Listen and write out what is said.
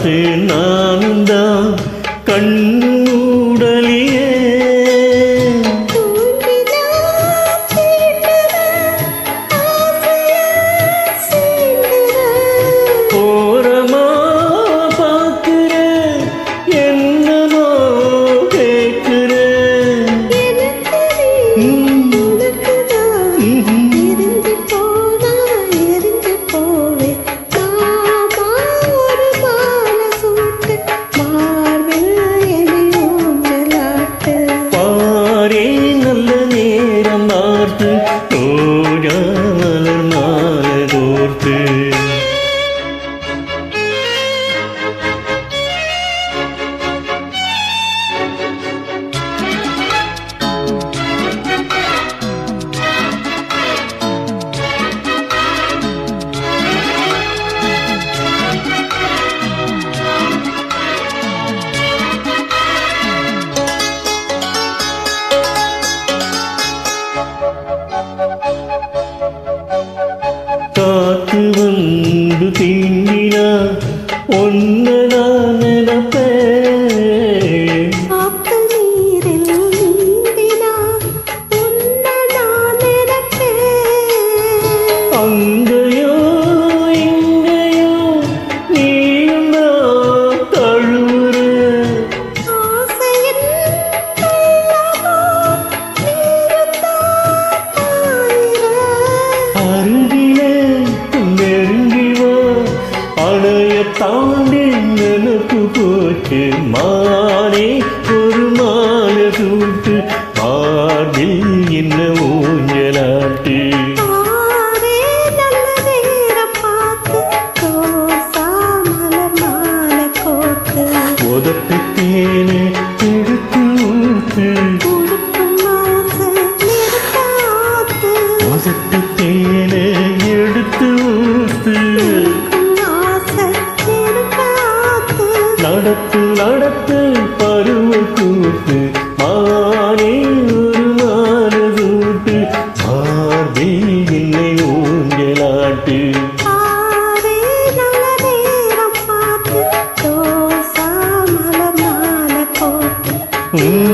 பார்த்து நானும் தான் கண்ணுடலியே ஓரமா பார்க்கிறேன் என்னமோ கேட்கிறேன் பாரே நல்ல நேரம் பார்த்து ரோஜா மலர் மாலை கோர்த்து காத்து வந்து தீண்டினா ஒன்னு நான் நினைப்பேன் அங்கேயோ இங்கேயோ நீயும் நான் தழுவுறேன் அருகிலே நெருங்கிவா அணைய தாண்டி நினைப்பு போச்சு மானே ஒரு மாலை சூட்டு மார்பில் என்ன ஊஞ்சலாட்டு உதட்டு தேனே எடுத்து ஊத்து உதட்டு தேனே எடுத்து ஊத்து நடத்து நடத்து பருவ கூத்து மானே ஒரு மாலை சூட்டு மார்பில் என்னை ஊஞ்சலாட்டு Mm.